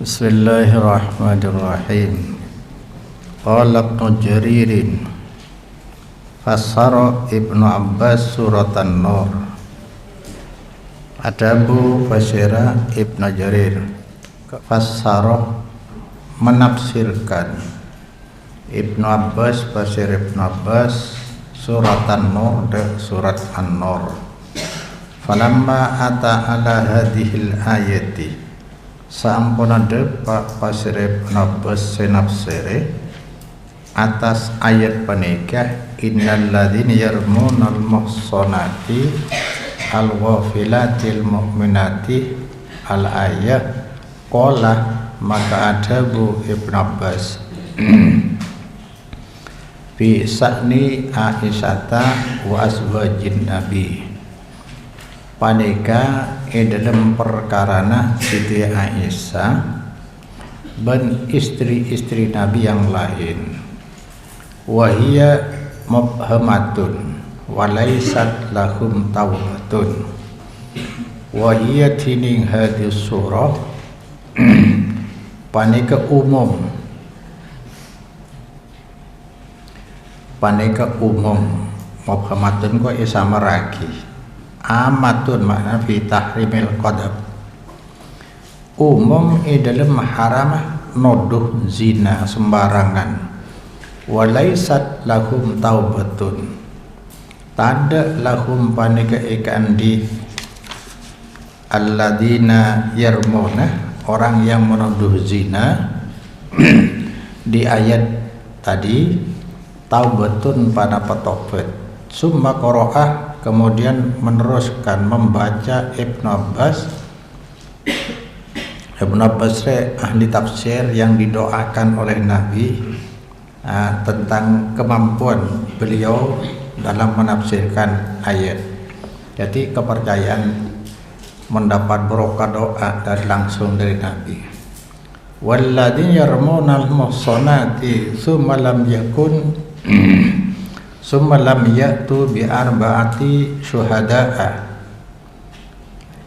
Bismillahirrahmanirrahim. Qala Ibnu Jaririn fassara Ibnu Abbas suratan Nur. Adabu fasyara Ibnu Jarir fassara menafsirkan Ibnu Abbas fasyara Ibnu Abbas suratan Nur de surat An-Nur. Falamma ata ala hadhil ayati sampun ada Pak Pasirib Nabas senapsere atas ayat penikah innal ladzina yarmunal muhsanati al-ghafilatil mu'minati al-ayah qala maka adabu Ibn Abbas fi sa'ni Aisyata wa azwajin Nabi panika dalam perkarana Siti Aisyah dan istri-istri Nabi yang lain wahia mubhamatun walaisat lahum taubatun wahia tining hadis surah panika umum mubhamatun kok isa meragi amatun makna fi tahrimil qadab umum dalam haramah noduh zina sembarangan walaisat lahum taubatun tanda lahum panika ikan di alladzina yarmuna orang yang menuduh zina di ayat tadi taubatun pada petobat summa qaraah kemudian meneruskan membaca Ibnu Abbas ahli tafsir yang didoakan oleh Nabi tentang kemampuan beliau dalam menafsirkan ayat. Jadi kepercayaan mendapat barokah doa dan langsung dari Nabi. Walladzina yarmunal muhsanati tsumma lam ya'tu bi arba'ati syuhada'a.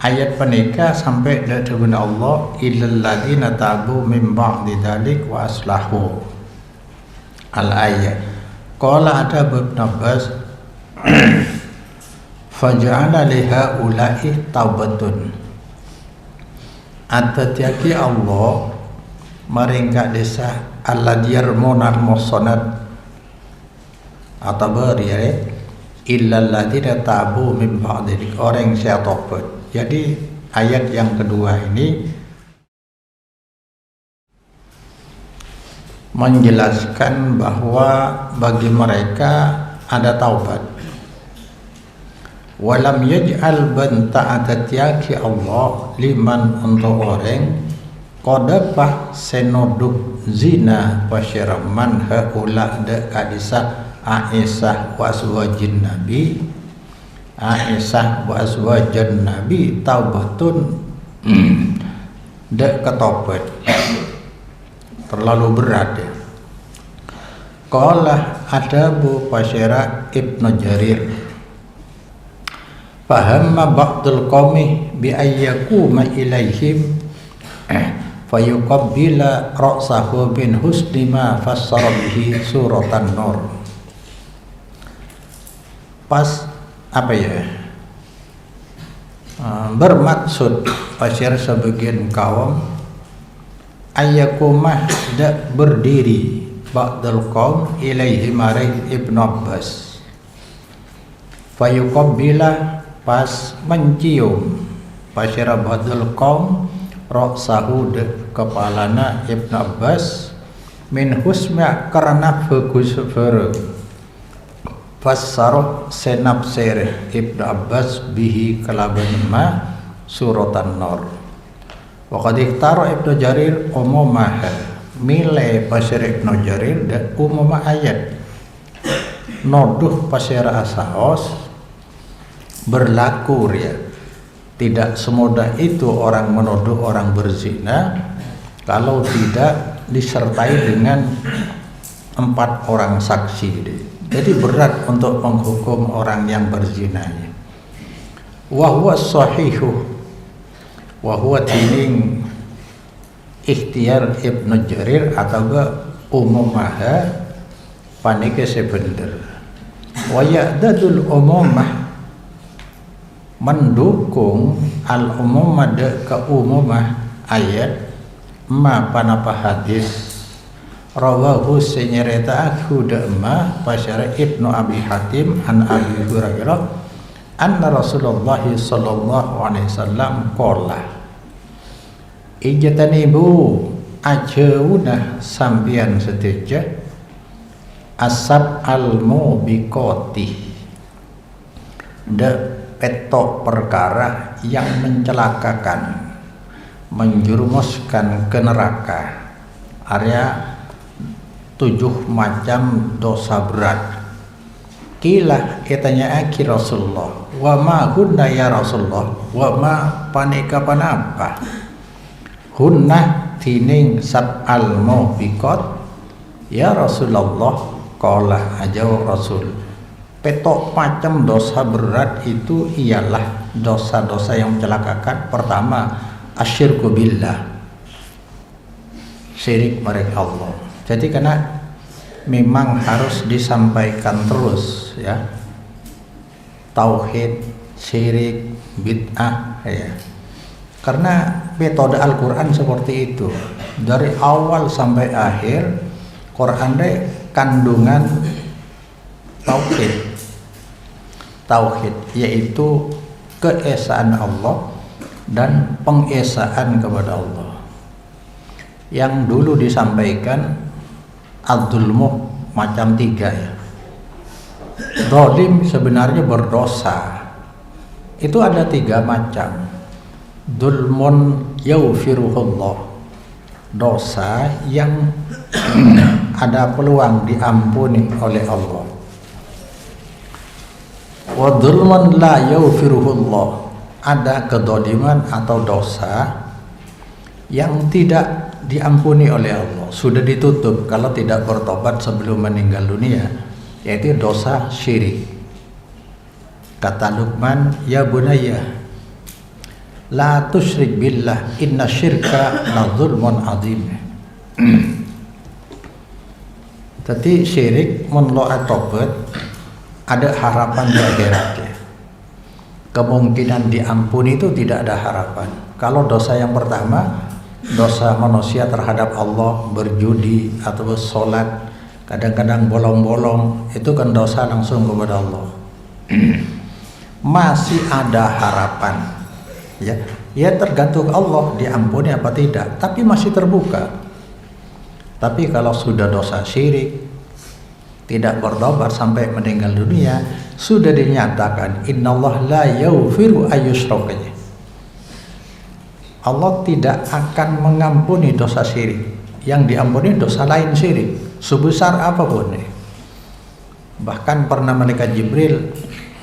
Ayat penikah sampai dengan Allah illal ladzina tabu min ba'di dzalik wa aslahu. Al-ayat. Qala ada Ibnu Abbas faja'ala liha ula'i taubatun. Atatiaki Allah maringka desa alladiyarmunal muhsanat atau beri illal ladzina tabu min ba'di orang yang tobat. Jadi ayat yang kedua ini menjelaskan bahwa bagi mereka ada taubat. Walam yaj'al banta'atiyaki Allah liman untuk orang qadafah senoduh zina pasyaraman haula de kadisa Aisyah wa azwajin Nabi Aisyah wa azwajin Nabi taubatun dek ketobat terlalu berat ya. Qala adabu fasyara Ibnu Jarir fahamma ba'dul qawmi bi ayyakuma ilaihim fayuqabbila ra'sahu bin husni ma fassara bihi suratan Nur. Pas apa ya bermaksud pasir sebagian kaum ayakumah dak berdiri ba'dal qaum ilaihi marai Ibnu Abbas fayuqabbila pas mencium pasir ba'dal qaum ra'sahu kepalana Ibnu Abbas min husma karena bagus fassara senapsir Ibnu Abbas bihi kalaban ma suratan Nur. Wa qad ikhtara Ibnu Jarir umumah mile pasir Ibnu Jarir dan umum ayat noduh pasir asaos berlaku ya. Tidak semudah itu orang menuduh orang berzina kalau tidak disertai dengan 4 orang saksi. Jadi berat untuk menghukum orang yang berzina. Wa huwa sahihu wa huwa tining ikhtiar Ibnu Jarir atau ga umumah panike sebener wa ya'dadul umumah mendukung al umumah de ke umumah ayat ma panapa hadis rawahu senyereta aku de ma pasyara Ibnu Abi Hatim an Abi Hurairah anna Rasulullah sallallahu alaihi wasallam qala ijtanibu ajauna sampian seteja asab al-mubiqati de petok perkara yang mencelakakan menjerumuskan ke neraka area 7 macam dosa berat. Kila kitanya aki Rasulullah wa ma hunna ya Rasulullah wa ma panika panapa hunna tining sab'al mubiqat ya Rasulullah qala aja Rasul petok macam dosa berat itu ialah dosa-dosa yang mencelakakan. Pertama asyirku billah, syirik kepada Allah. Jadi karena memang harus disampaikan terus ya, tauhid, syirik, bid'ah ya. Karena metode Al-Quran seperti itu, dari awal sampai akhir Quran deh kandungan tauhid yaitu keesaan Allah dan pengesaan kepada Allah. Yang dulu disampaikan adzulmu macam 3 ya. Zalim sebenarnya berdosa. Itu ada 3 macam. Dzulmun yaghfiruhullah, dosa yang ada peluang diampuni oleh Allah. Wa dzulmun la yaghfiruhullah, ada kedzaliman atau dosa yang tidak diampuni oleh Allah, sudah ditutup kalau tidak bertobat sebelum meninggal dunia, yaitu dosa syirik. Kata Luqman, ya bunayya la tusyrik billah inna syirka la dzulmun adzim. Jadi syirik menloa tobat ada harapan di akhirat ya. Kemungkinan diampuni itu tidak ada harapan. Kalau dosa yang pertama, dosa manusia terhadap Allah, berjudi atau sholat kadang-kadang bolong-bolong, itu kan dosa langsung kepada Allah. Masih ada harapan ya, ya tergantung Allah diampuni apa tidak, tapi masih terbuka. Tapi kalau sudah dosa syirik, tidak bertobat sampai meninggal dunia, sudah dinyatakan innallaha la yaghfiru ayyushraka. Allah tidak akan mengampuni dosa syirik. Yang diampuni dosa lain syirik, sebesar apapun. Bahkan pernah malaikat Jibril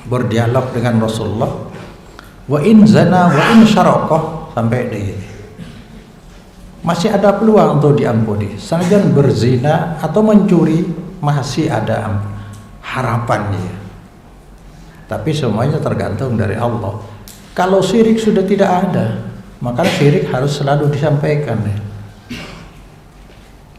berdialog dengan Rasulullah, wa in zana wa in syaraka, sampai di masih ada peluang untuk diampuni. Senajan berzina atau mencuri masih ada harapannya. Tapi semuanya tergantung dari Allah. Kalau syirik sudah tidak ada, maka syirik harus selalu disampaikan.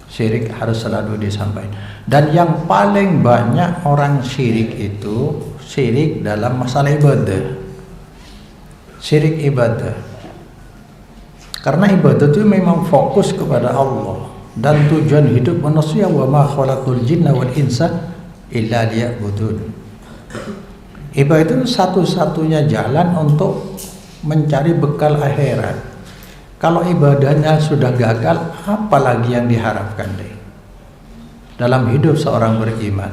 Syirik harus selalu disampaikan. Dan yang paling banyak orang syirik itu syirik dalam masalah ibadah. Syirik ibadah. Karena ibadah itu memang fokus kepada Allah. Dan tujuan hidup manusia wa ma khalaqul jinna wal insa illa liya'budun. Ibadah itu satu-satunya jalan untuk mencari bekal akhirat. Kalau ibadahnya sudah gagal, apalagi yang diharapkan deh dalam hidup seorang beriman.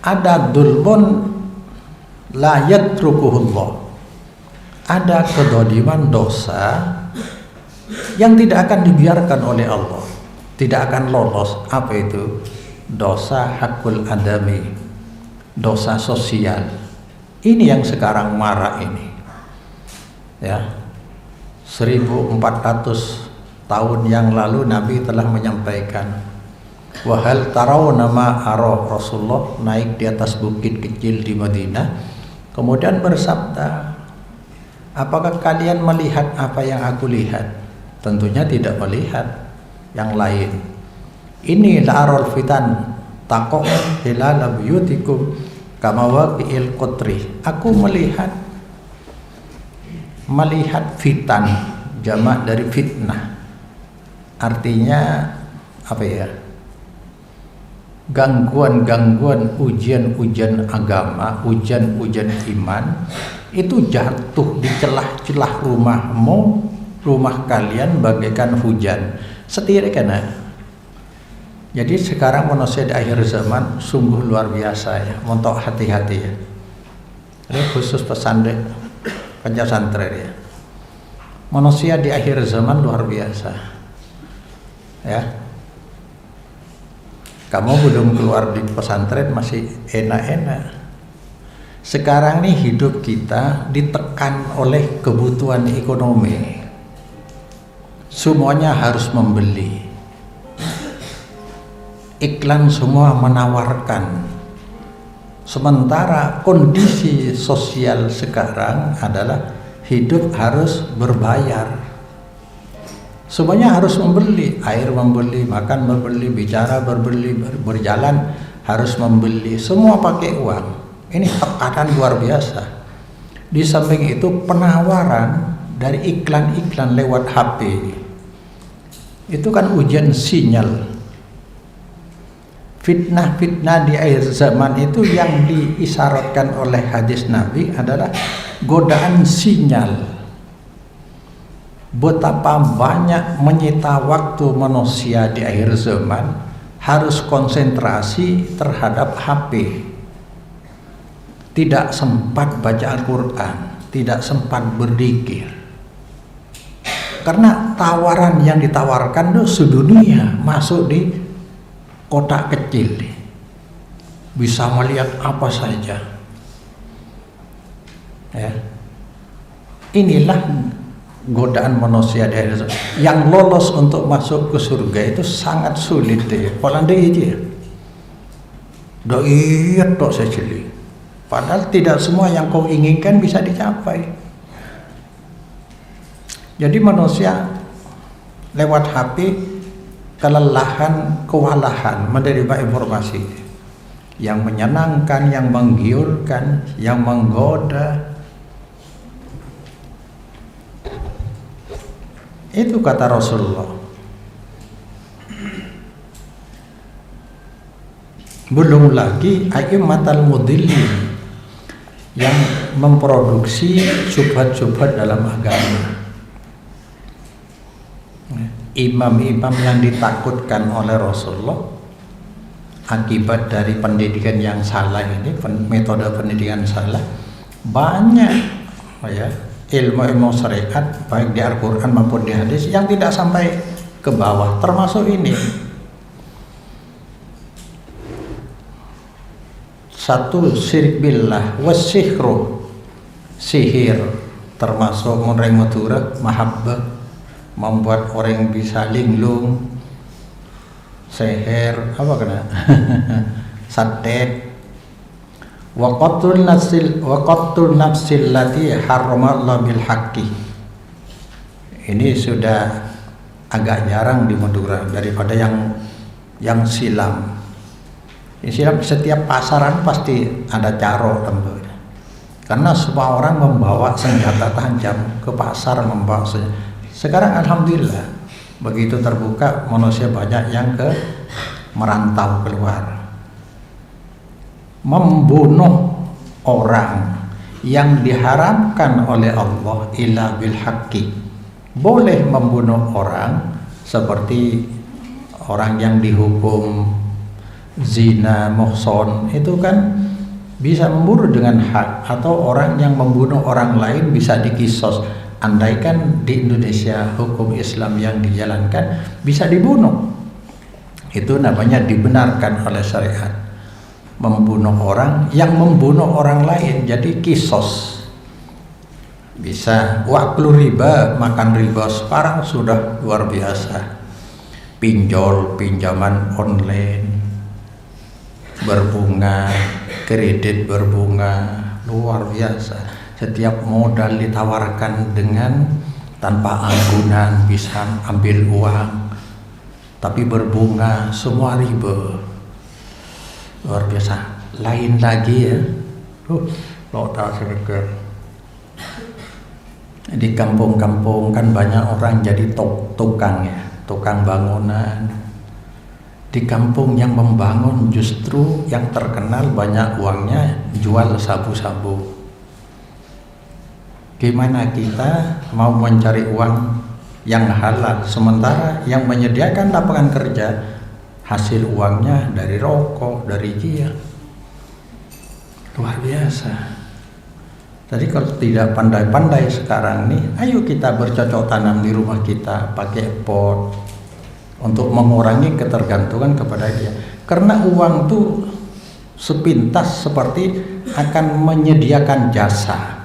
Ada dzulmun la yatrukuhullah, ada kedzaliman dosa yang tidak akan dibiarkan oleh Allah, tidak akan lolos. Apa itu? Dosa hakul adami, dosa sosial. Ini yang sekarang marak ini ya. 1400 tahun yang lalu Nabi telah menyampaikan, wahal tarawna ma ara, Rasulullah naik di atas bukit kecil di Madinah, kemudian bersabda, apakah kalian melihat apa yang aku lihat? tentunya tidak melihat yang lain. Ini la'arul fitan taqo hilal buyutikum kama waqi'il qutri. Aku melihat fitan, jamak dari fitnah. Artinya apa ya? Gangguan-gangguan, ujian-ujian agama, ujian-ujian iman itu jatuh di celah-celah rumahmu, rumah kalian bagaikan hujan. Setir kan? Jadi sekarang manusia di akhir zaman sungguh luar biasa ya, montok hati-hati ya. Ini khusus pesantren ya. Manusia di akhir zaman luar biasa ya. Kamu belum keluar di pesantren masih enak-enak. Sekarang nih hidup kita ditekan oleh kebutuhan ekonomi. Semuanya harus membeli. Iklan semua menawarkan. Sementara kondisi sosial sekarang adalah hidup harus berbayar. Semuanya harus membeli, air membeli, makan membeli, bicara berbeli, berjalan harus membeli, semua pakai uang. Ini tekanan luar biasa. Di samping itu penawaran dari iklan-iklan lewat HP. Itu kan ujian sinyal. Fitnah-fitnah di akhir zaman itu yang diisyaratkan oleh hadis Nabi adalah godaan sinyal. Betapa banyak menyita waktu manusia di akhir zaman harus konsentrasi terhadap HP. Tidak sempat baca Al-Quran, tidak sempat berzikir. Karena tawaran yang ditawarkan itu sedunia, masuk di kotak kecil, bisa melihat apa saja. Ya. Inilah godaan manusia dari yang lolos untuk masuk ke surga itu sangat sulit deh. Polandia aja. Doi tok secili. Padahal tidak semua yang kau inginkan bisa dicapai. Jadi manusia lewat HP kelelahan, kewalahan menerima informasi yang menyenangkan, yang menggiurkan, yang menggoda. Itu kata Rasulullah. Belum lagi a'immatal mudillin yang memproduksi syubhat-syubhat dalam agama. Imam-imam yang ditakutkan oleh Rasulullah akibat dari pendidikan yang salah ini, metode pendidikan salah, banyak ya ilmu-ilmu syariat baik di Al-Quran maupun di hadis yang tidak sampai ke bawah, termasuk ini. Satu, syirik billah wasihru, sihir, termasuk murai madura, mahabbah, membuat orang bisa linglung, seher, apa kena santet, wa qatlun nafsil lati harramallahu bil haqqi. Ini sudah agak jarang di Madura daripada yang silam. Silam setiap pasaran pasti ada caro tentu. Karena semua orang membawa senjata tajam ke pasar, membawa senjata. Sekarang alhamdulillah begitu terbuka, manusia banyak yang merantau keluar. Membunuh orang yang diharamkan oleh Allah illa bil haqqi. Boleh membunuh orang seperti orang yang dihukum zina, muhson, itu kan bisa membunuh dengan hak, atau orang yang membunuh orang lain bisa dikisos. Andaikan di Indonesia hukum Islam yang dijalankan bisa dibunuh, itu namanya dibenarkan oleh syariat. Membunuh orang yang membunuh orang lain jadi kisos. Bisa waktu riba, makan riba sekarang sudah luar biasa. Pinjol, pinjaman online berbunga, kredit berbunga, luar biasa. Setiap modal ditawarkan dengan tanpa anggunan bisa ambil uang, tapi berbunga, semua riba. Luar biasa. Lain lagi ya, lo tahu saya pikir di kampung-kampung kan banyak orang jadi tukang ya, tukang bangunan. Di kampung yang membangun justru yang terkenal banyak uangnya jual sabu-sabu. Gimana kita mau mencari uang yang halal sementara yang menyediakan lapangan kerja hasil uangnya dari rokok, dari gia. Luar biasa. Jadi kalau tidak pandai-pandai sekarang nih, ayo kita bercocok tanam di rumah kita pakai pot untuk mengurangi ketergantungan kepada dia. Karena uang tuh sepintas seperti akan menyediakan jasa.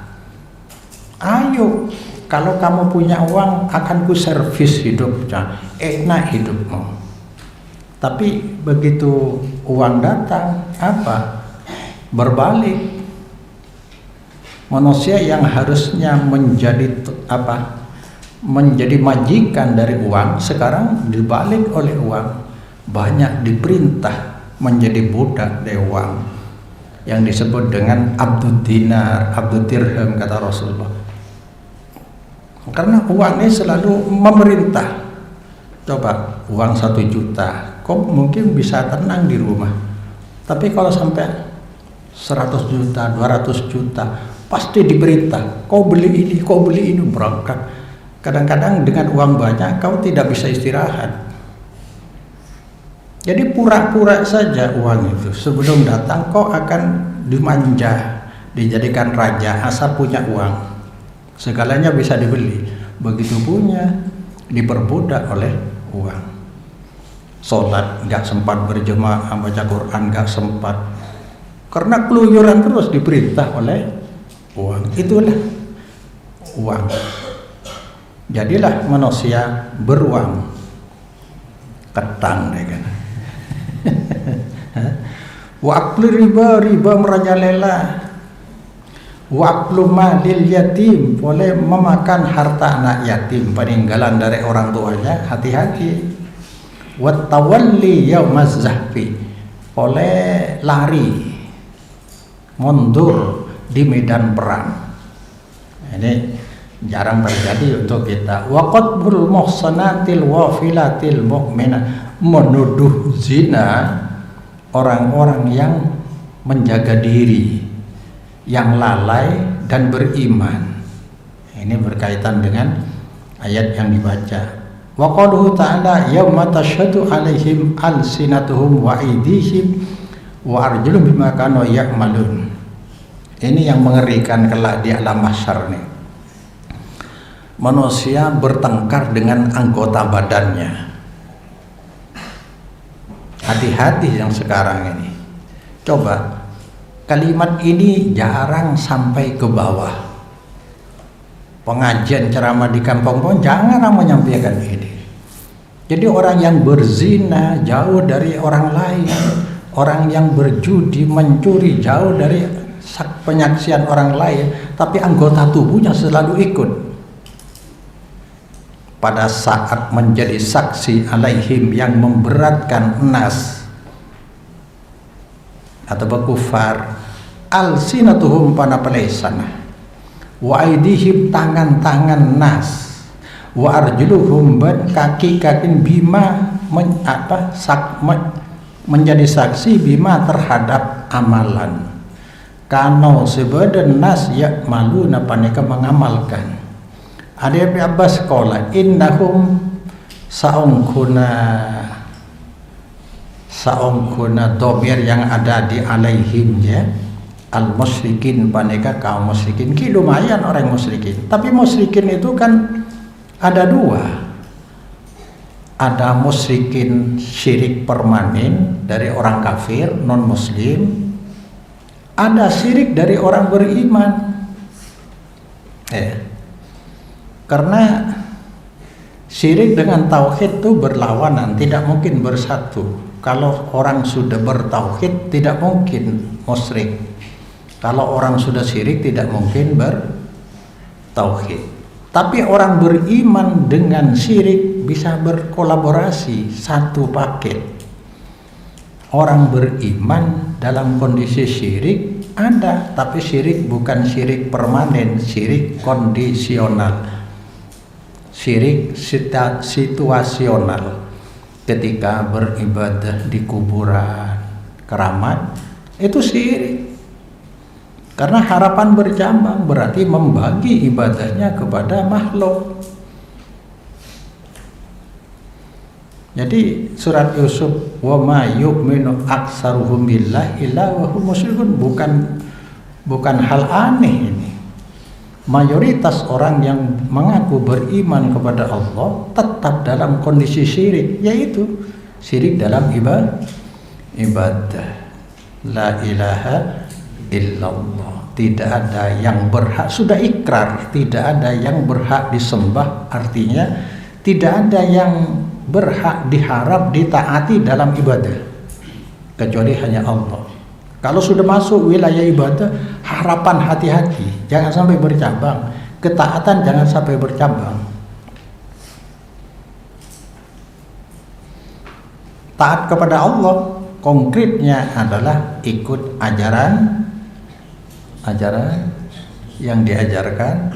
Ayo, kalau kamu punya uang akan ku servis hidupnya, enak hidupmu. Tapi begitu uang datang, apa? Berbalik. Manusia yang harusnya menjadi menjadi majikan dari uang sekarang dibalik oleh uang. Banyak diperintah menjadi budak dari uang, yang disebut dengan abdud dinar, abdud dirham kata Rasulullah. Karena uang ini selalu memerintah. Coba uang 1 juta, kok mungkin bisa tenang di rumah. Tapi kalau sampai 100 juta, 200 juta, pasti diperintah. Kau beli ini, berangkat. Kadang-kadang dengan uang banyak kau tidak bisa istirahat. Jadi pura-pura saja uang itu. Sebelum datang kau akan dimanja, dijadikan raja asal punya uang. Segalanya bisa dibeli. Begitu punya, diperbudak oleh uang. Sholat nggak sempat berjemaah, baca Quran nggak sempat, karena keluyuran terus diperintah oleh uang. Itulah uang. Jadilah manusia beruang, ketang deh kan. Wa akli riba merajalela. Wa aklu malil yatim, boleh memakan harta anak yatim peninggalan dari orang tuanya, hati-hati. Wa tawalli yaumaz zahfi, boleh lari mundur di medan perang. Ini jarang terjadi untuk kita. Wa qatbul muhsanatil wafilatil mu'minah, menuduh zina orang-orang yang menjaga diri, yang lalai dan beriman. Ini berkaitan dengan ayat yang dibaca. Wa qauluhu ta'ala yauma tashhadu 'alaihim alsinatuhum wa aydihim wa arjuluhum bima kanu ya'malun. Ini yang mengerikan kelak di alam mahsyar nih. Manusia bertengkar dengan anggota badannya. Hati-hati yang sekarang ini. Coba, kalimat ini jarang sampai ke bawah. Pengajian ceramah di kampung pun jarang menyampaikan ini. Jadi orang yang berzina jauh dari orang lain, orang yang berjudi, mencuri jauh dari penyaksian orang lain, tapi anggota tubuhnya selalu ikut. Pada saat menjadi saksi alaihim yang memberatkan nas atau kufar, alsinatuhum panapalaisanah wa aidihim tangan-tangan nas wa arjuluhum ban kaki-kaki bima menjadi saksi bima terhadap amalan kano sebadan nas ya malu napaneka mengamalkan. Ada Ibnu Abbas sekolah innahum saungkuna domir yang ada di alaihim ya al musyrikin, paneka kaum musyrikin. Ki lumayan orang musyrikin, tapi musyrikin itu kan ada dua. Ada musyrikin syirik permanen dari orang kafir non muslim, ada syirik dari orang beriman. Karena syirik dengan tauhid itu berlawanan, tidak mungkin bersatu. Kalau orang sudah bertauhid tidak mungkin musyrik. Kalau orang sudah syirik tidak mungkin bertauhid. Tapi orang beriman dengan syirik bisa berkolaborasi satu paket. Orang beriman dalam kondisi syirik ada, tapi syirik bukan syirik permanen, syirik kondisional, syirik situasional. Ketika beribadah di kuburan, keramat, itu syirik. Karena harapan bercabang berarti membagi ibadahnya kepada makhluk. Jadi surat Yusuf, wa ma yu'minu aktsaruhum billahi illa wa hum musyrikun, bukan hal aneh ini. Mayoritas orang yang mengaku beriman kepada Allah tetap dalam kondisi syirik, yaitu syirik dalam ibadah. La ilaha illallah, tidak ada yang berhak, sudah ikrar tidak ada yang berhak disembah, artinya tidak ada yang berhak diharap ditaati dalam ibadah kecuali hanya Allah. Kalau sudah masuk wilayah ibadah, harapan hati-hati, jangan sampai bercabang, ketaatan jangan sampai bercabang. Taat kepada Allah konkretnya adalah ikut ajaran yang diajarkan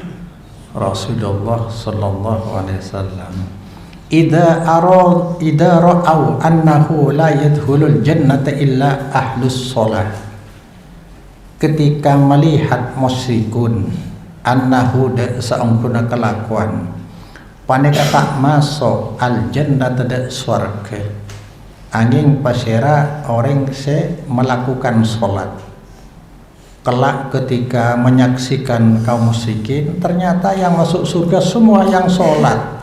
Rasulullah sallallahu alaihi wasallam. Idza ra'au annahu la yadkhulul jannata illa ahlus shalah. Ketika melihat musyrikun annahu saungkuna kelakuan paneka tak masuk al jannata da swarga, angin pasera orang se melakukan sholat. Kelak ketika menyaksikan kaum musyrikin, ternyata yang masuk surga semua yang sholat.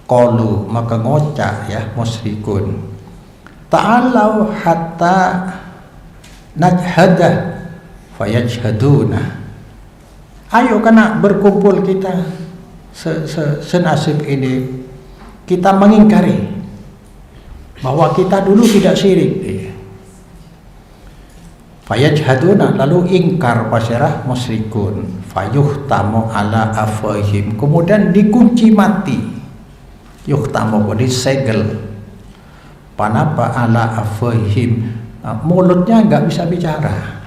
Qalu, maka ngocah ya musyrikun, ta'alau hatta najhadah fayajhaduna. Ayo kena berkumpul kita senasib ini, kita mengingkari bahwa kita dulu tidak syirik. Fayajhaduna, lalu ingkar pasyarah musyrikun, fayuhtamu ala afwahim, kemudian dikunci mati. Yuhtamu disegel, panapa ala afwahim, mulutnya nggak bisa bicara.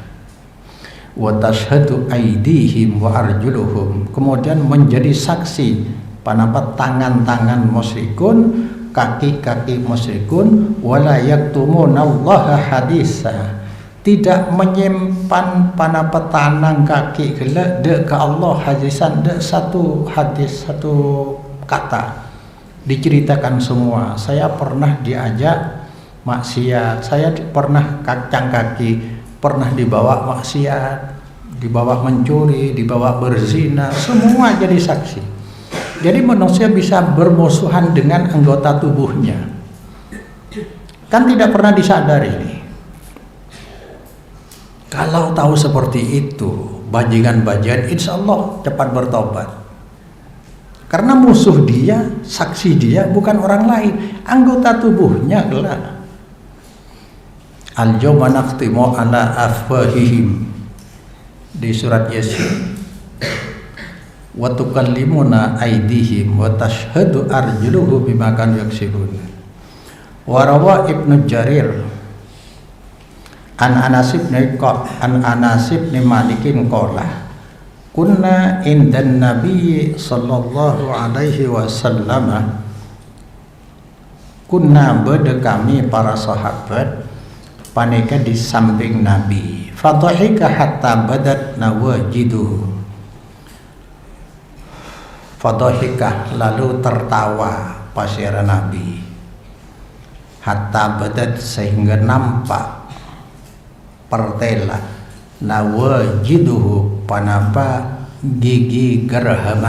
Wa tashhadu aidihim wa arjuluhum, kemudian menjadi saksi panapa tangan-tangan musyrikun, kaki-kaki musyrikun, wala yaktumunallaha hadisa, tidak menyimpan panapa tanang kaki gelak de ke Allah hadisan, de satu hadis, satu kata diceritakan semua. Saya pernah diajak maksiat, saya pernah kacang kaki, pernah dibawa maksiat, dibawa mencuri, dibawa berzina, semua jadi saksi. Jadi manusia bisa bermusuhan dengan anggota tubuhnya, kan tidak pernah disadari ini. Kalau tahu seperti itu, bajingan-bajingan insya Allah cepat bertobat. Karena musuh dia, saksi dia bukan orang lain, anggota tubuhnya kelak. Al-yawma nakhtimu ala afwahihim di surat Yasin. Wa tukallimuna aydihim wa tashhadu arjuluhum bima kanu yaksibun. Wa rawa Ibnu Jarir an Anas bin Malikin qala kunna indan Nabi sallallahu alaihi wasallam, kunna beda kami para sahabat paneka di samping Nabi, fadhika hatta badat nawajiduhu, fadhika lalu tertawa pasir Nabi, hatta badat sehingga nampak pertela, nawajiduhu panapa gigi geraham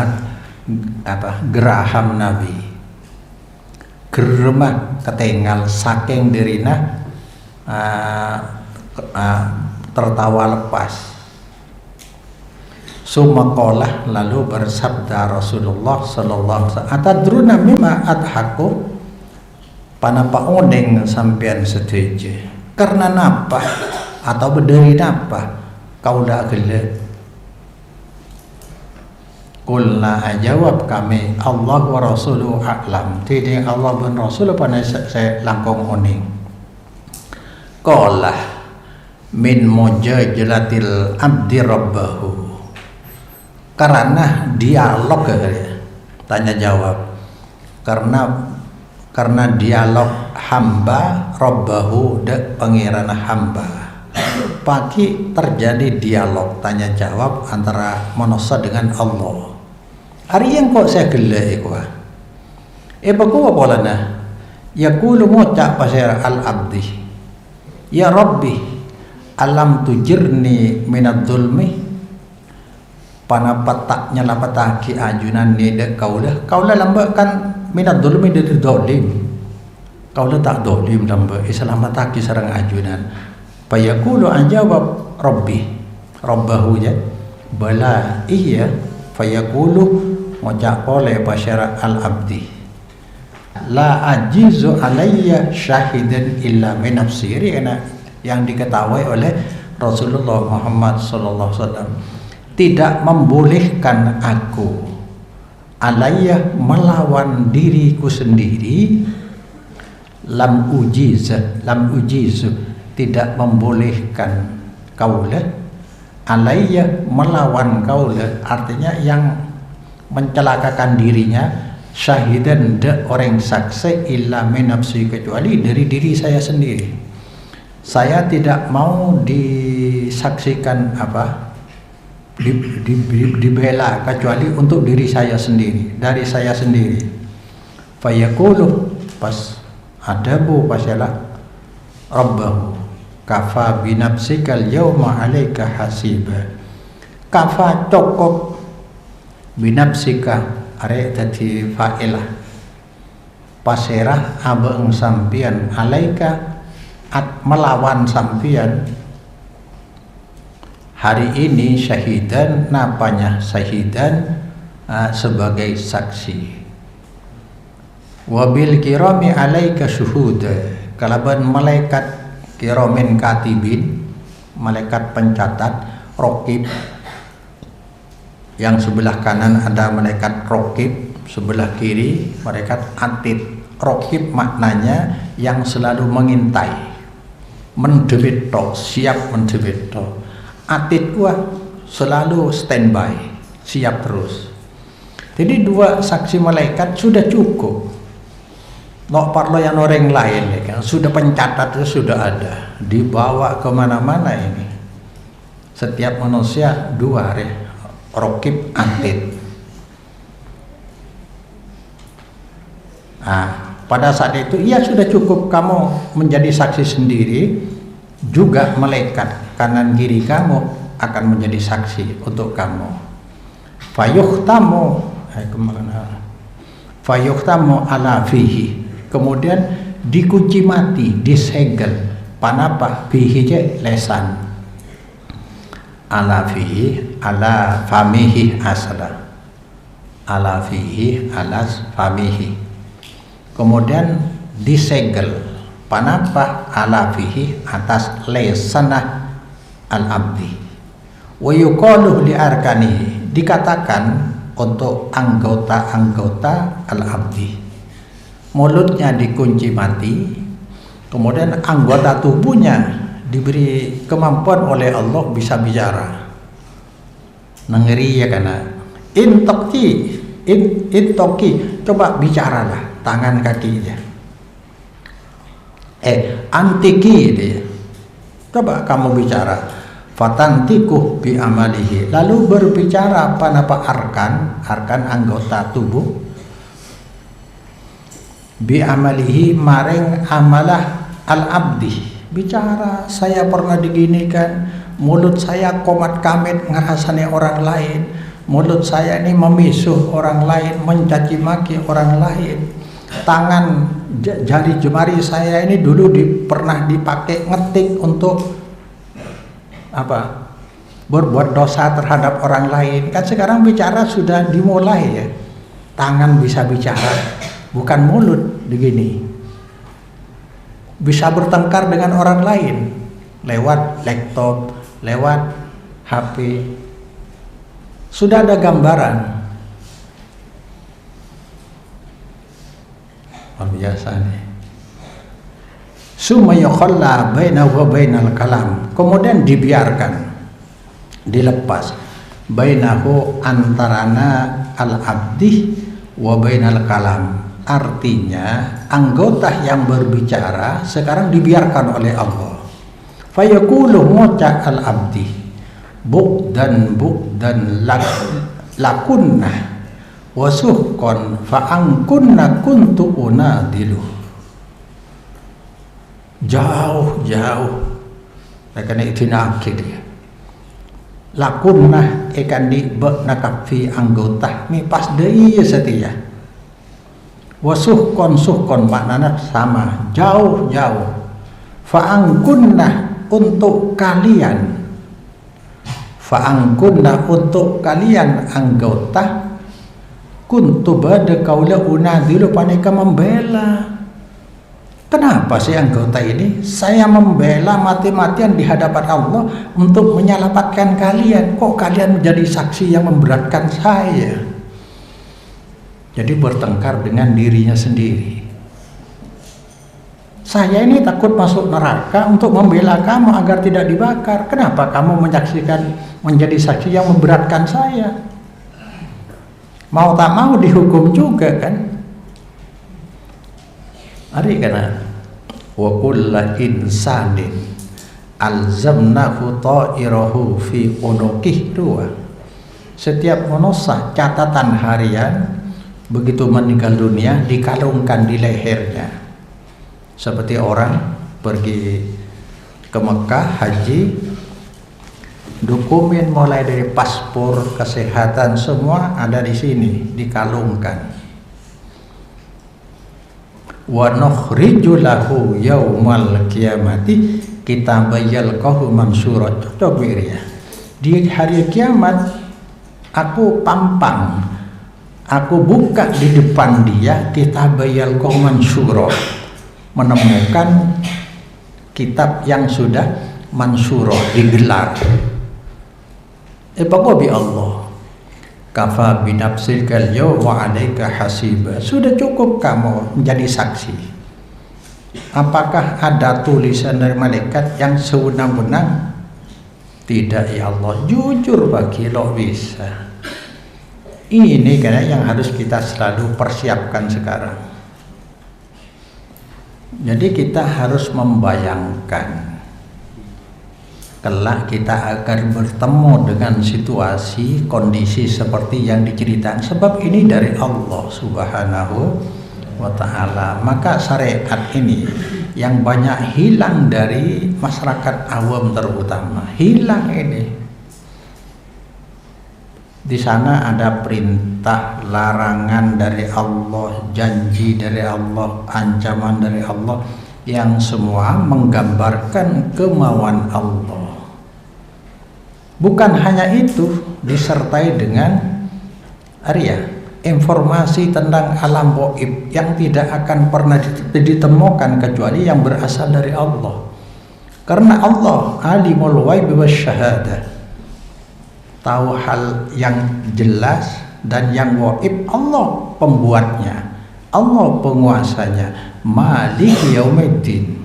Nabi, geremah ketengal saking dirina tertawa lepas. Sumaqalah, lalu bersabda Rasulullah sallallahu alaihi wasallam, atadruna mimma adhaku, panapa odeng sampean setuju karena napa atau berdiri napa kau dah gelap. Qulna jawab kami, Allah wa rasuluhu a'lam. Tiding Allah dan Rasul pandai saya langkong oning. Qala min mujajalatil abdi rabbahu. Karena dialog tanya jawab. Karena dialog hamba rabbahu de pangeran hamba. Pagi terjadi dialog tanya jawab antara manusia dengan Allah. Hari yang kok saya gelek iku. Baku apa lana? Yaqulu muca pasir al abdi. Ya Rabbi, alam tujirni minad zulmi. Panapat tak nyelapataki ajunan ni de kaulah lambakan minad zulmi dari zalim. Kaulah tak zalim lamba iselamataki sareng ajunan. Fayaqulu anjawab Rabbi Rabbahu ya bala iya fayaqulu ngocak oleh basyara al-abdi la ajizu alayya syahidan illa min nafsi. Yang diketahui oleh Rasulullah Muhammad sallallahu alaihi wasallam tidak membolehkan aku alayya melawan diriku sendiri lam ujizu tidak membolehkan kaulah alayya melawan kaulah artinya yang mencelakakan dirinya syahidan de orang saksi illa min nafsi kecuali dari diri saya sendiri. Saya tidak mau disaksikan dibela kecuali untuk diri saya sendiri, dari saya sendiri. Fayaqulu pas adabu pasalah rabbahu kafa binafsikal yawma alaika hasiba. Kafa cukup binafsika are dadi fa'ilah pasirah abeng sampian alaika melawan sampian hari ini syahidan napanya syahidan sebagai saksi. Wabil kirami alaika syuhud. Kalaban malaikat kiramin katibin, malaikat pencatat raqib, yang sebelah kanan ada malaikat raqib, sebelah kiri malaikat atid. Raqib maknanya yang selalu mengintai, mendebito, siap mendebito. Atid gua selalu standby, siap terus. Jadi dua saksi malaikat sudah cukup. Nggak perlu yang orang lain ya kan? Sudah pencatat itu sudah ada, dibawa kemana-mana ini. Setiap manusia dua ya, raqib atid. Pada saat itu ia sudah cukup kamu menjadi saksi sendiri, juga malaikat kanan kiri kamu akan menjadi saksi untuk kamu. Fayuhtamu ala fihi. Kemudian dikunci mati, disegel. Panapa fihi je lesan. Ala fihi, ala famihi asala. Ala fihi, ala famihi. Kemudian disegel. Panapa ala fihi atas lesanah al-abdi. Wa yuqalu li arkanihi. Dikatakan untuk anggota-anggota al-abdi. Mulutnya dikunci mati, kemudian anggota tubuhnya diberi kemampuan oleh Allah bisa bicara. Ngeri ya karena intoki, coba bicaralah tangan kakinya. Antiki dia. Coba kamu bicara. Fatantiku bi amalihi. Lalu berbicara apa arkan anggota tubuh. Bi amalihi maring amalah al-abdi. Bicara, saya pernah diginikan, mulut saya komat kamit ngahasani orang lain, mulut saya ini memisuh orang lain, mencaci maki orang lain, tangan jari jemari saya ini dulu pernah dipakai ngetik untuk berbuat dosa terhadap orang lain. Kan sekarang bicara sudah dimulai ya, tangan bisa bicara, bukan mulut begini. Bisa bertengkar dengan orang lain lewat laptop, lewat HP. Sudah ada gambaran luar biasa nih. Summa yukhalla bainahu wa bainal kalam, kemudian dibiarkan, dilepas, bainahu antarana al abdi wa bainal kalam, artinya anggota yang berbicara sekarang dibiarkan oleh Allah. Fayaqulu muca al abdi bukdan lakunna wasuhkon fa'angkunna kuntu unadilu. Jauh karena itu nakid ya. Lakunna ikan di nakafi anggota mi pas deui setia. Wasuhkon maknanya sama, jauh. Fa'angkunna untuk kalian. Fa'angkunna untuk kalian anggota kuntu bada kaula unadilu paneka membela. Kenapa sih anggota ini saya membela mati-matian di hadapan Allah untuk menyelamatkan kalian? Kok kalian menjadi saksi yang memberatkan saya? Jadi bertengkar dengan dirinya sendiri. Saya ini takut masuk neraka untuk membela kamu agar tidak dibakar. Kenapa kamu menyaksikan menjadi saksi yang memberatkan saya? Mau tak mau dihukum juga kan? Ari kana wa kullu insanin alzamnahu ta'irahu fi unuqih dua. Setiap manusia catatan harian begitu meninggal dunia dikalungkan di lehernya. Seperti orang pergi ke Mekah haji, dokumen mulai dari paspor, kesehatan semua ada di sini dikalungkan. Wa nukhriju lahu yaumal qiyamati kitaban yalqahu mansyura. Ya. Di hari kiamat aku pampang, aku buka di depan dia kitaban yalqahu mansyura, menemukan kitab yang sudah mansyura digelar. Bi Allah kafa binafsikal yawma 'alaika hasiba. Sudah cukup kamu menjadi saksi. Apakah ada tulisan dari malaikat yang sewenang-wenang? Tidak ya Allah, jujur bagi lo bisa. Ini kan yang harus kita selalu persiapkan sekarang. Jadi kita harus membayangkan kelak kita akan bertemu dengan situasi, kondisi seperti yang diceritakan. Sebab ini dari Allah Subhanahu wa ta'ala. Maka syariat ini yang banyak hilang dari masyarakat awam terutama. Hilang ini. Di sana ada perintah, larangan dari Allah, janji dari Allah, ancaman dari Allah, yang semua menggambarkan kemauan Allah. Bukan hanya itu, disertai dengan informasi tentang alam gaib yang tidak akan pernah ditemukan kecuali yang berasal dari Allah. Karena Allah alimul ghaib wasyahadah, tahu hal yang jelas dan yang gaib. Allah pembuatnya, Allah penguasanya. Maliki yaumiddin,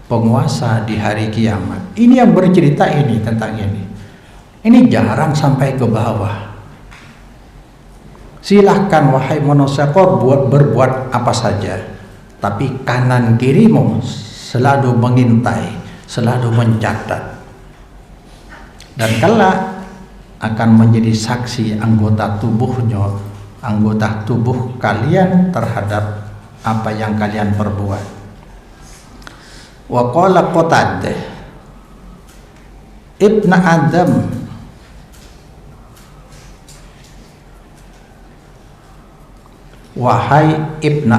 penguasa di hari kiamat. Ini yang bercerita ini tentang ini. Ini jarang sampai ke bawah. Silahkan wahai manusia kau berbuat apa saja, tapi kanan kirimu selalu mengintai, selalu mencatat. Dan kelak akan menjadi saksi anggota tubuhnya, anggota tubuh kalian terhadap apa yang kalian perbuat. Wa qala Qatadah Ibn Adam, wahai Ibn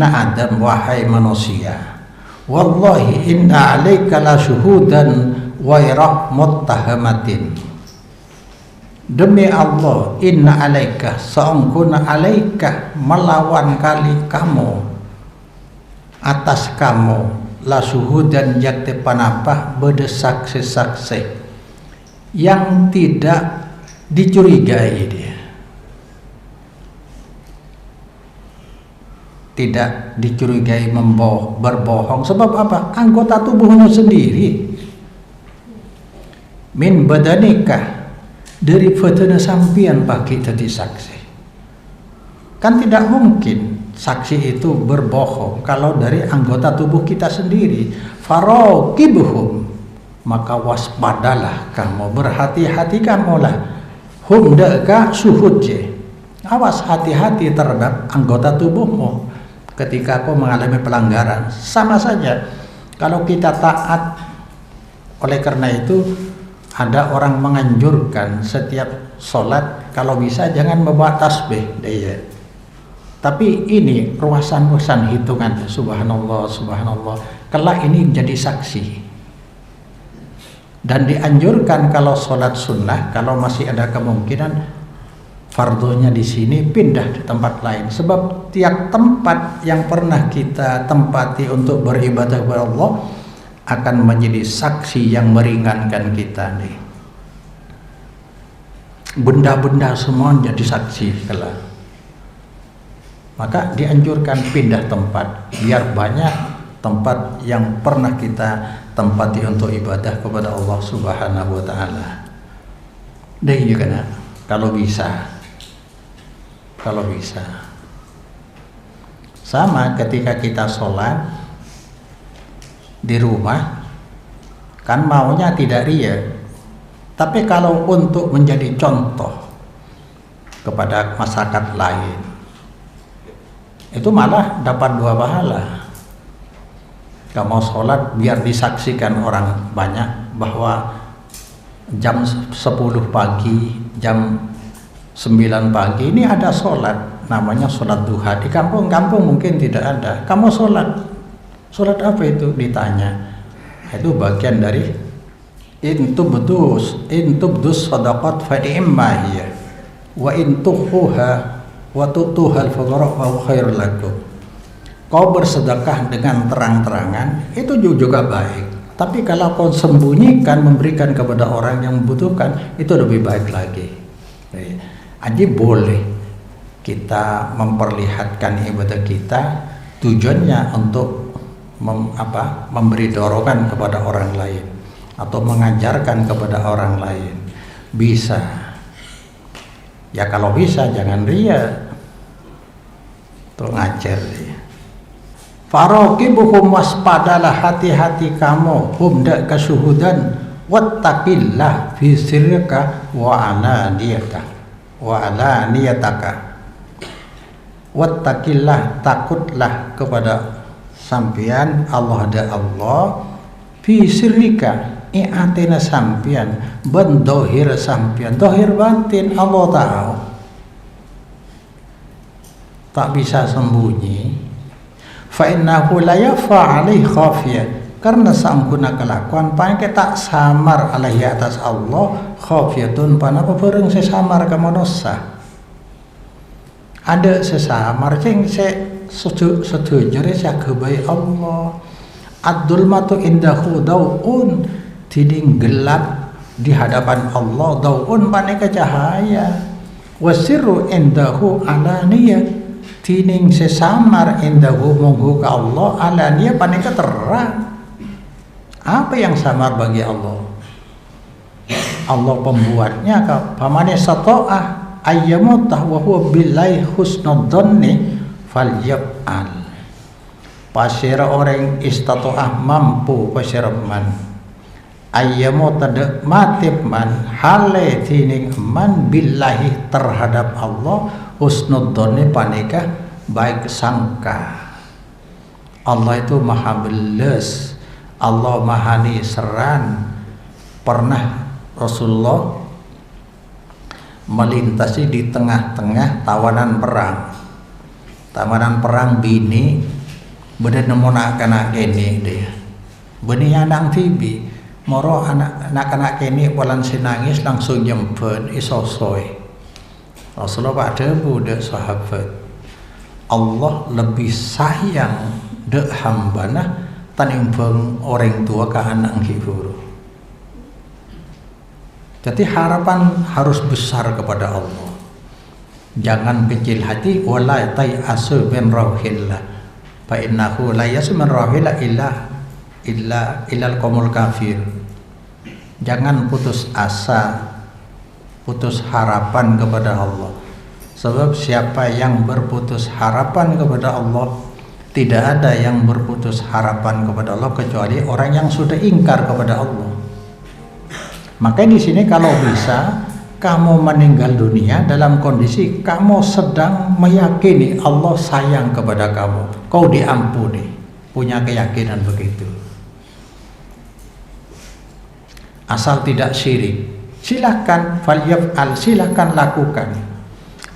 Adam, wahai manusia, wallahi inna alaika la syuhudan wairah muttahamatin. Demi Allah, inna alaika, sa'angkuna alaika, melawan kali kamu, atas kamu, la syuhudan yakti panapah berdesak-sesak yang tidak dicurigai dia. tidak dicurigai berbohong. Sebab apa? Anggota tubuhnya sendiri. Min badanikah, dari fatana sampian pakai tadi saksi. Kan tidak mungkin saksi itu berbohong kalau dari anggota tubuh kita sendiri. Faroqibuhum, maka waspadalah kamu, berhati-hati kamulah. Hum deka suhud je, awas, hati-hati terhadap anggota tubuhmu ketika kau mengalami pelanggaran. Sama saja kalau kita taat. Oleh karena itu ada orang menganjurkan setiap sholat kalau bisa jangan membawa tasbih dia. Tapi ini ruasan-ruasan hitungan, subhanallah, subhanallah. Kelak ini jadi saksi. Dan dianjurkan kalau sholat sunnah, kalau masih ada kemungkinan fardunya di sini pindah di tempat lain. Sebab tiap tempat yang pernah kita tempati untuk beribadah kepada Allah akan menjadi saksi yang meringankan kita nih. Benda-benda semua jadi saksi kelak. Maka dianjurkan pindah tempat biar banyak tempat yang pernah kita tempati untuk ibadah kepada Allah Subhanahu wa taala. Dan juga kalau bisa. Sama ketika kita sholat di rumah, kan maunya tidak riya. Tapi kalau untuk menjadi contoh kepada masyarakat lain, itu malah dapat 2 pahala. Kamu sholat biar disaksikan orang banyak bahwa jam 10 pagi, jam 9 pagi ini ada sholat, namanya sholat duha. Di kampung-kampung mungkin tidak ada. Kamu sholat apa itu? Ditanya. Itu bagian dari intubdus sadaqat fa ni'mah wa intuhuha wa tutuhal fuqara fa khairul lakum. Kau bersedekah dengan terang-terangan itu juga baik. Tapi kalau kau sembunyikan, memberikan kepada orang yang membutuhkan, itu lebih baik lagi. Jadi boleh kita memperlihatkan ibadah kita, tujuannya untuk memberi dorongan kepada orang lain atau mengajarkan kepada orang lain. Bisa. Ya kalau bisa jangan riya. Tuh ngajar dia. Faroqibuhum, waspadalah, hati-hati kamu, hum dak kasuhudan, wattaqillah fi sirrika wa alaniyataka. Wattaqillah, takutlah kepada sampian Allah ada Allah fi sirrika, i'atina sampian, ben dohir sampian, dohir batin Allah tahu. Tak bisa sembunyi. Fa innahu la yafa alaihi khafiyah, karena sangkuna kelakuan paling tak samar alaihi atas Allah khafiyatun panapa bareng sesamar ka manusia. Ada sesamar cing setuju jaga baik Allah. Adul matu indahu daun, tiding gelap di hadapan Allah, daun paneka cahaya. Wasirru indahu alaniyah, tining sesamar indahu munggu ka Allah alaniyah paneka terang. Apa yang samar bagi Allah? Allah pembuatnya ka pamane sata'ah ayyamutah wa huwa billahi husnudzanni falyaf'al. Pasira orang istato'ah mampu pasira man ayyamutah de matib man hale tining man billahi terhadap Allah husnudzanni paneka baik sangka. Allah itu maha belas, Allah maha niseran. Pernah Rasulullah melintasi di tengah-tengah tawanan perang bini bener nemu anak kene dia beni anak tibi moro anak kene walan sinangis langsung nyempen isosoy. Rasulullah pada budak sahabat, Allah lebih sayang dek hambana tanimbang orang tua ke anak hibur. Jadi harapan harus besar kepada Allah. Jangan kecil hati, wala tai'asu min rauhillah fa innahu la yasu min rauhillah illal qaumul kafir. Jangan putus asa, putus harapan kepada Allah. Sebab siapa yang berputus harapan kepada Allah, tidak ada yang berputus harapan kepada Allah kecuali orang yang sudah ingkar kepada Allah. Makanya di sini kalau bisa kamu meninggal dunia dalam kondisi kamu sedang meyakini Allah sayang kepada kamu, kau diampuni, punya keyakinan begitu. Asal tidak syirik, silakan falyaf'al, silakan lakukan.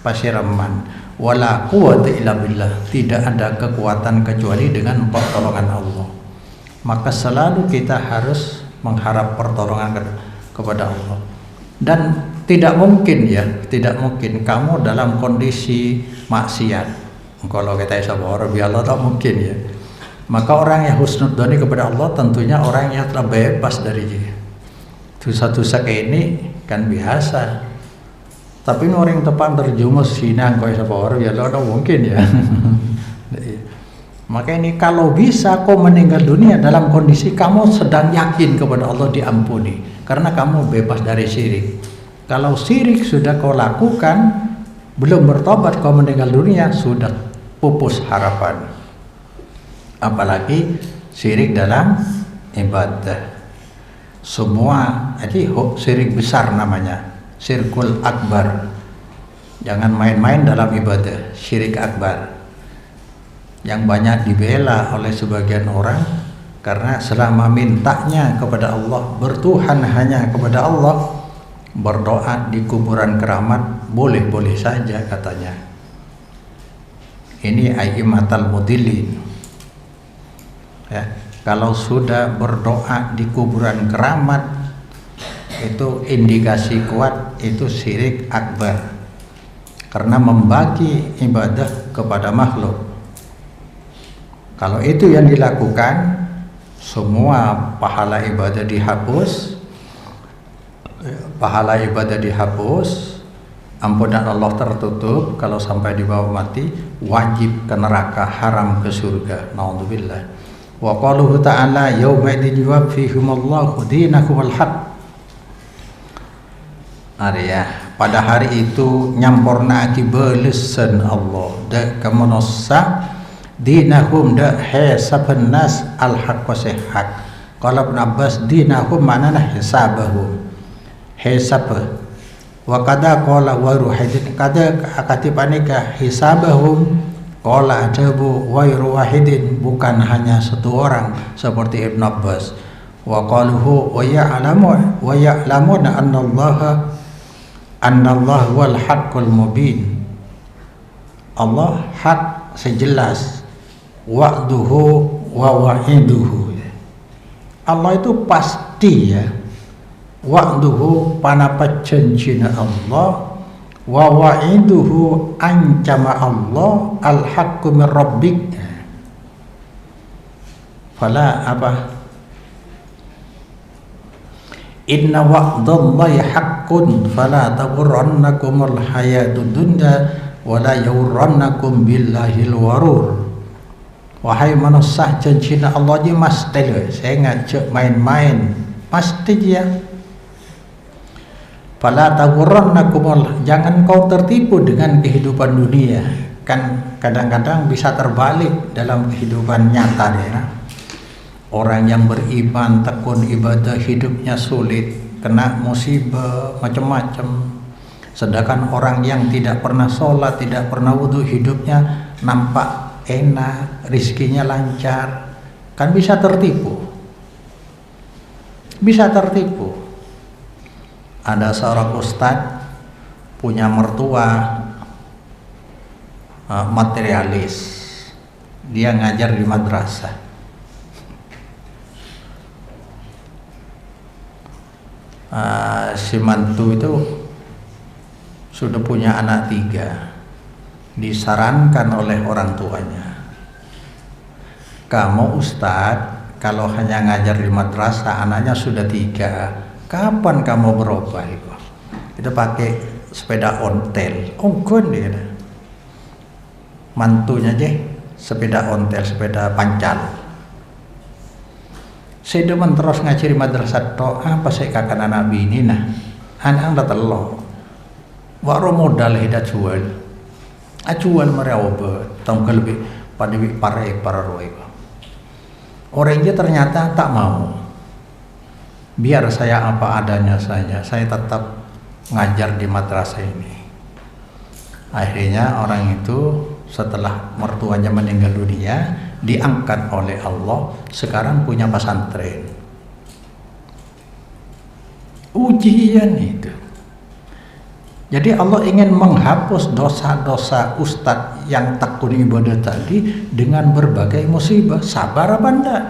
Pasiraman, wala quwwata illa billah, tidak ada kekuatan kecuali dengan pertolongan Allah. Maka selalu kita harus mengharap pertolongan kepada Allah. Dan tidak mungkin tidak mungkin kamu dalam kondisi maksiat. Kalau kita sabar bi Allah tak mungkin ya. Maka orang yang husnudzoni kepada Allah tentunya orang yang telah bebas dari dosa-dosa kayak ini kan biasa. Tapi orang tepan terjumus sinang kau sabar bi Allah tak mungkin ya. Maka ini kalau bisa kau meninggal dunia dalam kondisi kamu sedang yakin kepada Allah diampuni karena kamu bebas dari syirik. Kalau syirik sudah kau lakukan, belum bertobat kau meninggal dunia, sudah pupus harapan. Apalagi syirik dalam ibadah. Semua, jadi syirik besar namanya, syirkul akbar. Jangan main-main dalam ibadah, syirik akbar. Yang banyak dibela oleh sebagian orang karena selama mintanya kepada Allah, bertuhan hanya kepada Allah, berdoa di kuburan keramat boleh-boleh saja katanya. Ini aimatal mudillin ya. Kalau sudah berdoa di kuburan keramat itu indikasi kuat itu syirik akbar karena membagi ibadah kepada makhluk. Kalau itu yang dilakukan, semua pahala ibadah dihapus, ampunan Allah tertutup. Kalau sampai dibawa mati wajib ke neraka, haram ke surga. Naudzubillah. Wa qaluhu ta'ala yauma idzin yuwaffihimullahu dinahumul haq. Pada hari itu nyamporna aki belesan Allah da kamonossa dinahum da hisaban nas al haq wa sihhaq. Qala Ibnu Abbas dinahum manana hisabahum, hisab wa kada qala wa ruhidin kada akatipanika hisabahum qala ajabu wa ruhidin, bukan hanya satu orang seperti Ibnu Abbas. Wa qaluhu wa ya'lamuna annallaha wal haqqul mubin. Allah hak sejelas, wa'duhu wa wa'iduhu. Allah itu pasti ya. Wa'duhu panapa janjina Allah, wa wa'iduhu ancama Allah, al-haqqu min rabbik. Fala apa? Inna wa'dallahi haqqun fala taghurrannakumul hayatud dunya wa la yawrannakum billahil warur. Wahai manusia, janjina Allah je mesti, saya ngajak main-main pasti dia. Fala taghurrannakum, jangan kau tertipu dengan kehidupan dunia. Kan kadang-kadang bisa terbalik dalam kehidupan nyata ya. Orang yang beriman, tekun ibadah, hidupnya sulit, kena musibah macam-macam. Sedangkan orang yang tidak pernah sholat, tidak pernah wudhu, hidupnya nampak enak, rizkinya lancar, kan bisa tertipu. Bisa tertipu. Ada seorang ustadz punya mertua materialis, dia ngajar di madrasah. Si mantu itu sudah punya anak 3, disarankan oleh orang tuanya, kamu ustadz kalau hanya ngajar di madrasah, anaknya sudah 3, kapan kamu berubah itu pakai sepeda ontel, ongkon dia kata. Mantunya aja sepeda ontel, sepeda pancal. Saya demen terus ngajari madrasah doa pas saya kakak anak bini nah. Anak dah telok. Waro modal hidat jual. Acuan mereka tahun lebih pada para roy. Orangnya ternyata tak mau. Biar saya apa adanya saja, saya tetap ngajar di madrasah ini. Akhirnya orang itu setelah mertuanya meninggal dunia diangkat oleh Allah, sekarang punya pesantren. Ujian itu. Jadi Allah ingin menghapus dosa-dosa ustadz yang tekun ibadah tadi dengan berbagai musibah. Sabar apa enggak?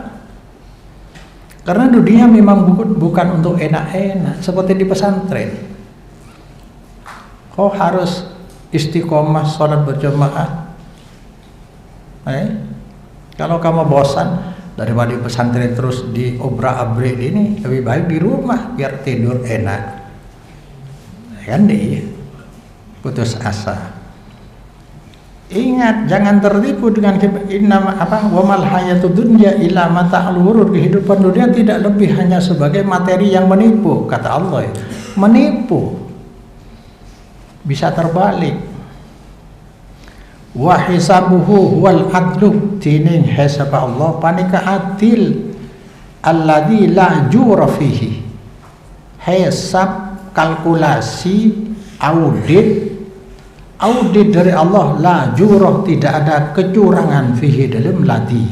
Karena dunia memang bukan untuk enak-enak seperti di pesantren. Kau harus istiqomah sholat berjamaah. Kalau kamu bosan daripada di pesantren terus diobrak-abrik ini, lebih baik di rumah biar tidur enak. Kan dia putus asa. Ingat, jangan tertipu dengan wamal hayatud dunya illa mata'ul ghurur. Kehidupan dunia tidak lebih hanya sebagai materi yang menipu, kata Allah. Menipu bisa terbalik. Wa hisabuhu wal adlu, tining hisab Allah panika adil alladzi la jura fihi. Hisab, kalkulasi, audit dari Allah la jurah, tidak ada kecurangan fihi dalam ladi.